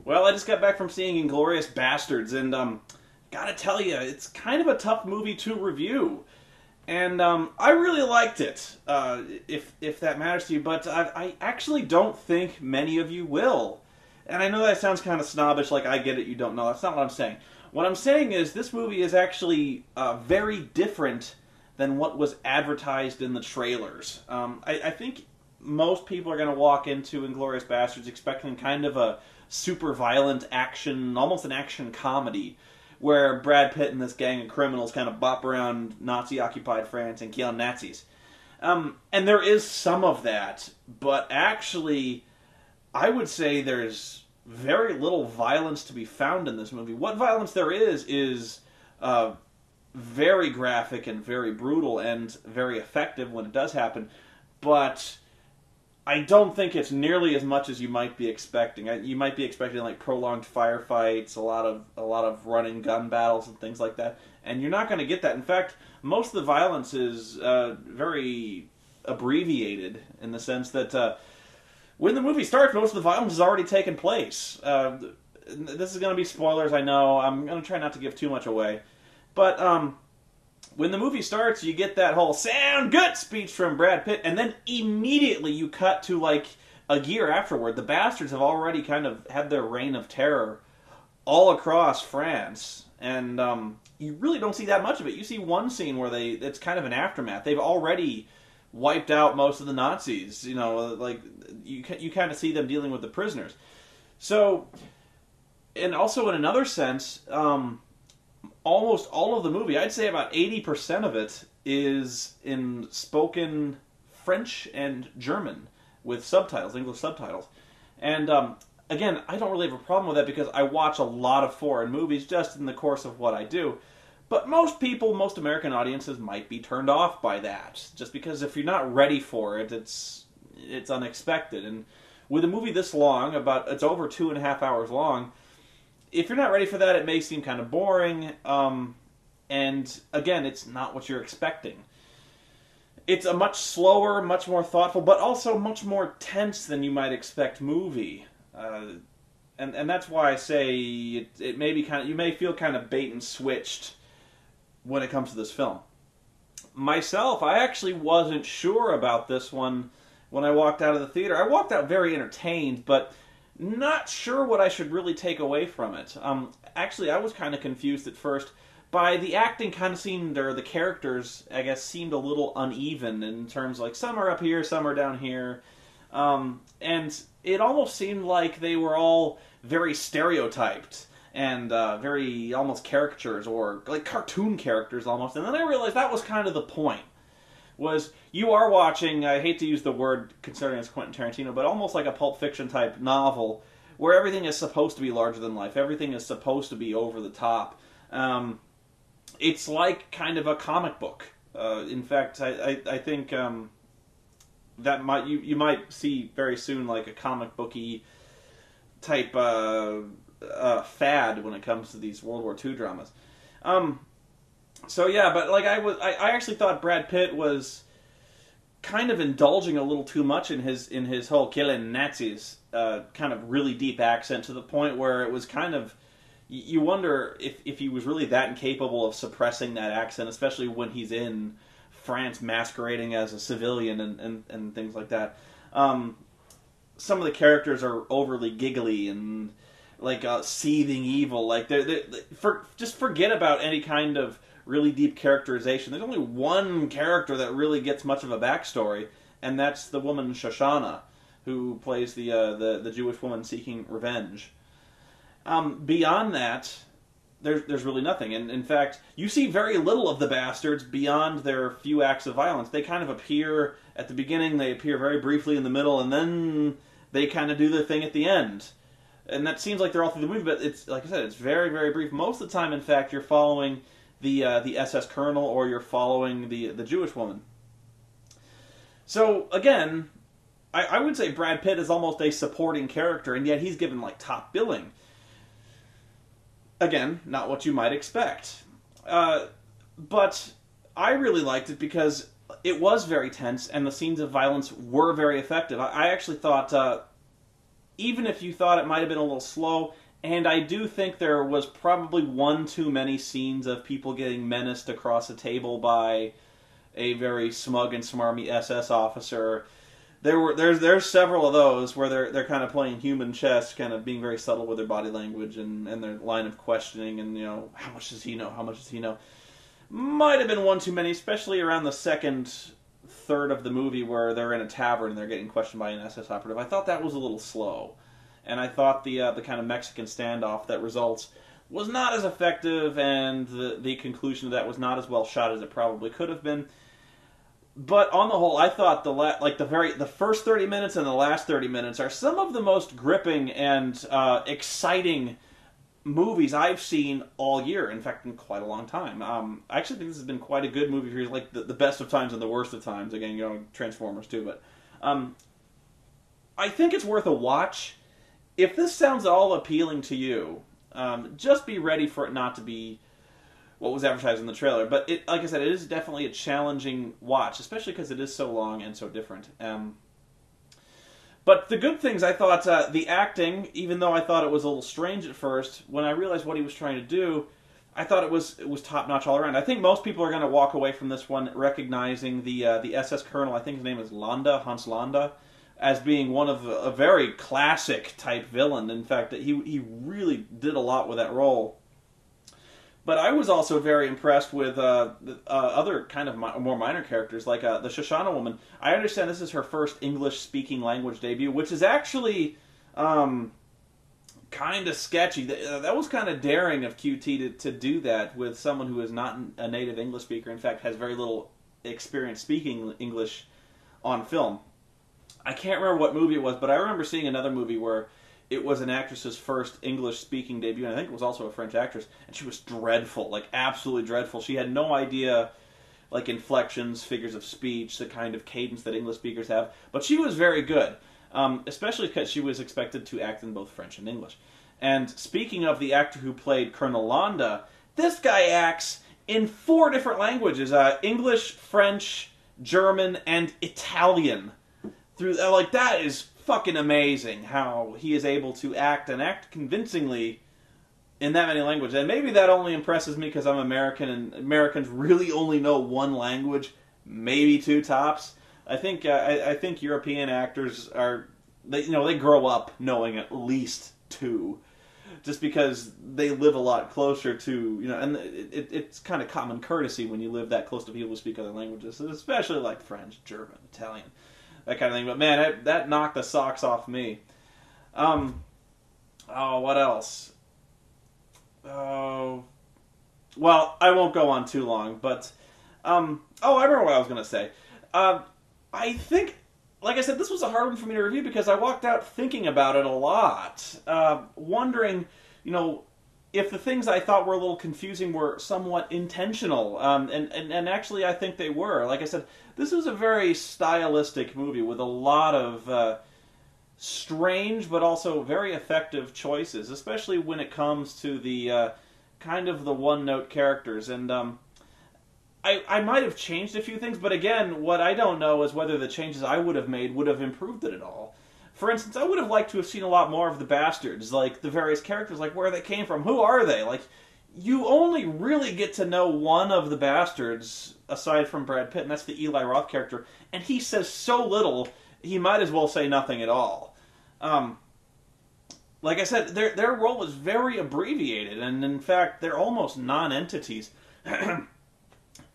Well, I just got back from seeing Inglourious Basterds, and gotta tell you, it's kind of a tough movie to review. And I really liked it, if that matters to you, but I actually don't think many of you will. And I know that sounds kind of snobbish, like I get it, you don't know. That's not what I'm saying. What I'm saying is this movie is actually very different than what was advertised in the trailers. I think most people are going to walk into Inglourious Basterds expecting kind of a super violent action, almost an action comedy, where Brad Pitt and this gang of criminals kind of bop around Nazi-occupied France and kill Nazis. And there is some of that, but actually, I would say there's very little violence to be found in this movie. What violence there is very graphic and very brutal and very effective when it does happen, but I don't think it's nearly as much as you might be expecting. You might be expecting like prolonged firefights, a lot of running gun battles and things like that, and you're not going to get that. In fact, most of the violence is very abbreviated in the sense that when the movie starts, most of the violence has already taken place. This is going to be spoilers, I know. I'm going to try not to give too much away, but when the movie starts, you get that whole "sound good" speech from Brad Pitt, and then immediately you cut to like a year afterward. The Bastards have already kind of had their reign of terror all across France, and you really don't see that much of it. You see one scene where it's kind of an aftermath. They've already wiped out most of the Nazis. You know, like you kind of see them dealing with the prisoners. So, and also in another sense, almost all of the movie, I'd say about 80% of it, is in spoken French and German with subtitles, English subtitles. And again, I don't really have a problem with that because I watch a lot of foreign movies just in the course of what I do. But most people, most American audiences might be turned off by that, just because if you're not ready for it, it's unexpected. And with a movie this long, it's over 2.5 hours long, if you're not ready for that, it may seem kind of boring, and again, it's not what you're expecting. It's a much slower, much more thoughtful, but also much more tense than you might expect movie. And that's why I say it may be you may feel kind of bait and switched when it comes to this film. Myself, I actually wasn't sure about this one when I walked out of the theater. I walked out very entertained, but not sure what I should really take away from it. Actually, I was kind of confused at first by the acting. Kind of seemed, or the characters, I guess, seemed a little uneven in terms like some are up here, some are down here, and it almost seemed like they were all very stereotyped and very almost caricatures or like cartoon characters almost. And then I realized that was kind of the point. Was you are watching, I hate to use the word considering it's Quentin Tarentino, but almost like a Pulp Fiction type novel where everything is supposed to be larger than life. Everything is supposed to be over the top. It's like kind of a comic book. In fact, I think that you might see very soon like a comic booky type fad when it comes to these World War II dramas. So yeah, but like I actually thought Brad Pitt was kind of indulging a little too much in his whole killing Nazis kind of really deep accent, to the point where it was kind of, you wonder if he was really that incapable of suppressing that accent, especially when he's in France masquerading as a civilian and things like that. Some of the characters are overly giggly and like seething evil. Like just forget about any kind of really deep characterization. There's only one character that really gets much of a backstory, and that's the woman Shoshana, who plays the Jewish woman seeking revenge. Beyond that, there's really nothing. And in fact, you see very little of the Bastards beyond their few acts of violence. They kind of appear at the beginning, they appear very briefly in the middle, and then they kind of do their thing at the end. And that seems like they're all through the movie, but it's, like I said, it's very, very brief. Most of the time, in fact, you're following the SS Colonel, or you're following the Jewish woman. So, again, I would say Brad Pitt is almost a supporting character, and yet he's given, like, top billing. Again, not what you might expect. But I really liked it because it was very tense, and the scenes of violence were very effective. I actually thought, even if you thought it might have been a little slow. And I do think there was probably one too many scenes of people getting menaced across a table by a very smug and smarmy SS officer. There's several of those where they're kind of playing human chess, kind of being very subtle with their body language and their line of questioning, and how much does he know? How much does he know? Might have been one too many, especially around the second third of the movie where they're in a tavern and they're getting questioned by an SS operative. I thought that was a little slow, and I thought the kind of Mexican standoff that results was not as effective, and the conclusion of that was not as well shot as it probably could have been. But on the whole, I thought the first 30 minutes and the last 30 minutes are some of the most gripping and exciting movies I've seen all year. In fact, in quite a long time. I actually think this has been quite a good movie for you, like the best of times and the worst of times. Again, Transformers too, but I think it's worth a watch. If this sounds at all appealing to you, just be ready for it not to be what was advertised in the trailer. But like I said, it is definitely a challenging watch, especially because it is so long and so different. But the good things, I thought, the acting, even though I thought it was a little strange at first, when I realized what he was trying to do, I thought it was top-notch all around. I think most people are going to walk away from this one recognizing the SS Colonel, I think his name is Hans Landa, as being one of a very classic-type villain. In fact, he really did a lot with that role. But I was also very impressed with other kind of more minor characters, like the Shoshana woman. I understand this is her first English-speaking language debut, which is actually kind of sketchy. That was kind of daring of QT to do that with someone who is not a native English speaker. In fact, has very little experience speaking English on film. I can't remember what movie it was, but I remember seeing another movie where it was an actress's first English-speaking debut, and I think it was also a French actress, and she was dreadful, like absolutely dreadful. She had no idea, like inflections, figures of speech, the kind of cadence that English speakers have, but she was very good, especially because she was expected to act in both French and English. And speaking of the actor who played Colonel Landa, this guy acts in 4 different languages, English, French, German, and Italian. That is fucking amazing how he is able to act convincingly in that many languages. And maybe that only impresses me because I'm American and Americans really only know one language, maybe 2 tops. I think European actors they grow up knowing at least 2, just because they live a lot closer to and it's kind of common courtesy when you live that close to people who speak other languages, especially like French, German, Italian. That kind of thing. But man, that knocked the socks off me. What else? Well, I won't go on too long, but I remember what I was going to say. I think, like I said, this was a hard one for me to review because I walked out thinking about it a lot, wondering, if the things I thought were a little confusing were somewhat intentional, and actually I think they were. Like I said, this is a very stylistic movie with a lot of strange but also very effective choices, especially when it comes to the kind of the one-note characters. And I might have changed a few things, but again, what I don't know is whether the changes I would have made would have improved it at all. For instance, I would have liked to have seen a lot more of the Bastards, like the various characters, like where they came from, who are they? Like, you only really get to know one of the Bastards, aside from Brad Pitt, and that's the Eli Roth character, and he says so little, he might as well say nothing at all. Like I said, their role is very abbreviated, and in fact, they're almost non-entities.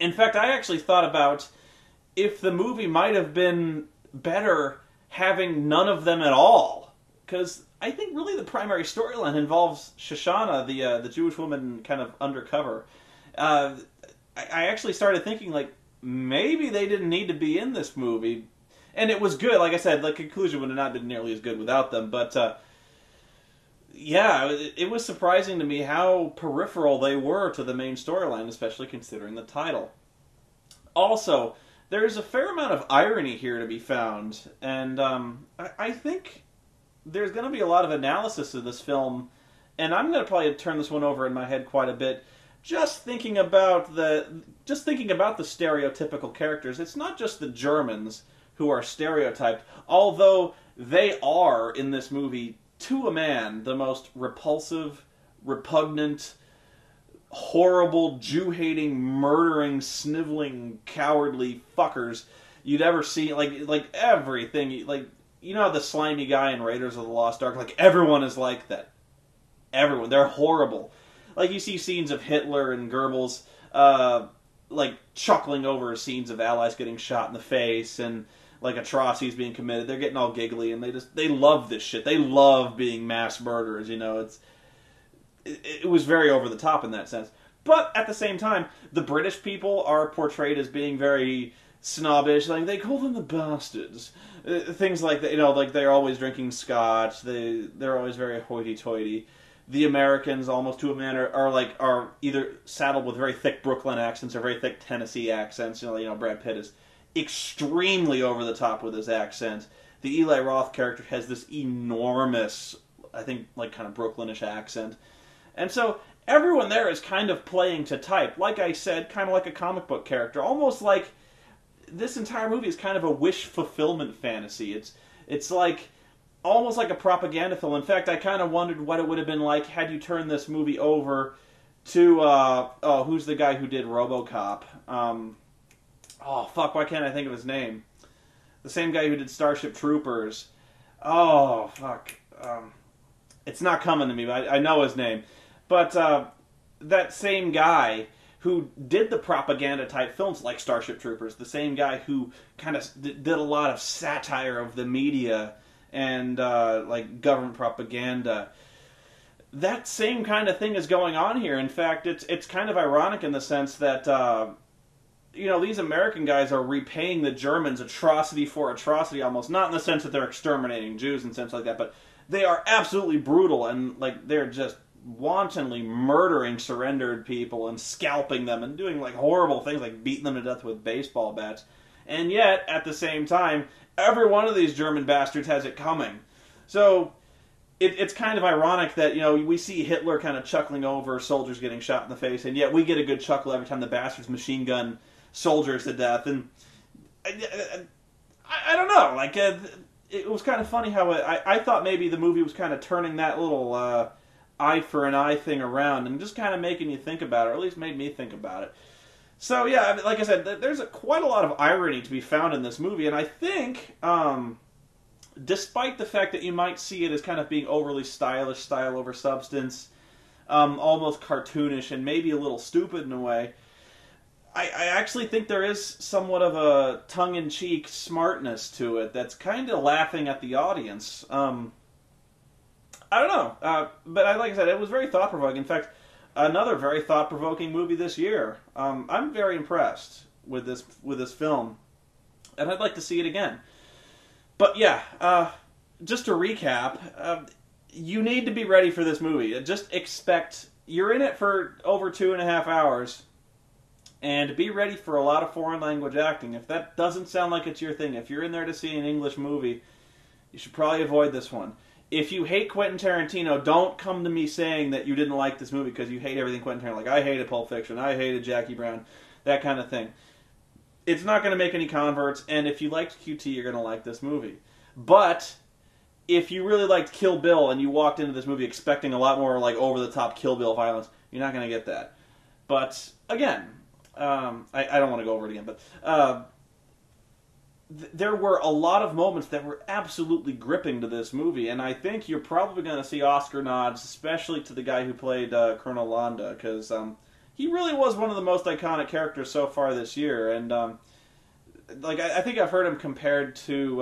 In fact, I actually thought about if the movie might have been better having none of them at all, because I think really the primary storyline involves Shoshana, the Jewish woman, kind of undercover. I actually started thinking, like, maybe they didn't need to be in this movie, and it was good. Like I said, the conclusion would have not been nearly as good without them, but yeah, it was surprising to me how peripheral they were to the main storyline, especially considering the title. Also, there's a fair amount of irony here to be found, and I think there's going to be a lot of analysis of this film, and I'm going to probably turn this one over in my head quite a bit, just thinking about the stereotypical characters. It's not just the Germans who are stereotyped, although they are, in this movie, to a man, the most repulsive, repugnant, horrible, Jew-hating, murdering, sniveling, cowardly fuckers you'd ever see. Like everything. Like, you know the slimy guy in Raiders of the Lost Ark? Like, everyone is like that. Everyone. They're horrible. Like, you see scenes of Hitler and Goebbels, like, chuckling over scenes of allies getting shot in the face and, like, atrocities being committed. They're getting all giggly, and they love this shit. They love being mass murderers, you know. It was very over the top in that sense. But, at the same time, the British people are portrayed as being very snobbish. Like, they call them the bastards. Things like that, you know, like, they're always drinking scotch. They're always very hoity-toity. The Americans, almost to a man, are either saddled with very thick Brooklyn accents or very thick Tennessee accents. You know, Brad Pitt is extremely over the top with his accent. The Eli Roth character has this enormous, I think, like, kind of Brooklynish accent. And so everyone there is kind of playing to type. Like I said, kind of like a comic book character. Almost like this entire movie is kind of a wish fulfillment fantasy. It's like almost like a propaganda film. In fact, I kind of wondered what it would have been like had you turned this movie over to, who's the guy who did RoboCop? Why can't I think of his name? The same guy who did Starship Troopers. It's not coming to me, but I know his name. But that same guy who did the propaganda-type films like Starship Troopers, the same guy who kind of did a lot of satire of the media and like government propaganda. That same kind of thing is going on here. In fact, it's kind of ironic in the sense that these American guys are repaying the Germans atrocity for atrocity, almost not in the sense that they're exterminating Jews and sense like that, but they are absolutely brutal and like they're just wantonly murdering surrendered people and scalping them and doing like horrible things like beating them to death with baseball bats. And yet, at the same time, every one of these German bastards has it coming. So it's kind of ironic that, we see Hitler kind of chuckling over soldiers getting shot in the face, and yet we get a good chuckle every time the bastards machine gun soldiers to death. And I don't know, like, it was kind of funny how I thought maybe the movie was kind of turning that little eye for an eye thing around and just kind of making you think about it, or at least made me think about it. So, yeah, like I said, there's quite a lot of irony to be found in this movie, and I think, despite the fact that you might see it as kind of being overly stylish, style over substance, almost cartoonish, and maybe a little stupid in a way, I actually think there is somewhat of a tongue-in-cheek smartness to it that's kind of laughing at the audience. I don't know, but like I said, it was very thought-provoking. In fact, another very thought-provoking movie this year. I'm very impressed with this film, and I'd like to see it again. But yeah, just to recap, you need to be ready for this movie. Just expect you're in it for over 2.5 hours, and be ready for a lot of foreign language acting. If that doesn't sound like it's your thing, if you're in there to see an English movie, you should probably avoid this one. If you hate Quentin Tarantino, don't come to me saying that you didn't like this movie because you hate everything Quentin Tarantino. Like, I hated Pulp Fiction, I hated Jackie Brown, that kind of thing. It's not going to make any converts, and if you liked QT, you're going to like this movie. But if you really liked Kill Bill and you walked into this movie expecting a lot more like over-the-top Kill Bill violence, you're not going to get that. But, again, I don't want to go over it again, but there were a lot of moments that were absolutely gripping to this movie, and I think you're probably going to see Oscar nods, especially to the guy who played Colonel Landa, because he really was one of the most iconic characters so far this year, and I think I've heard him compared to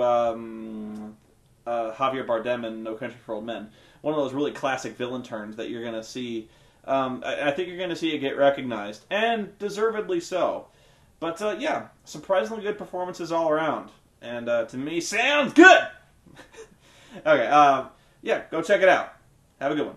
Javier Bardem in No Country for Old Men, one of those really classic villain turns that you're going to see. I think you're going to see it get recognized, and deservedly so. But, yeah, surprisingly good performances all around. And, to me, sounds good! Okay, yeah, go check it out. Have a good one.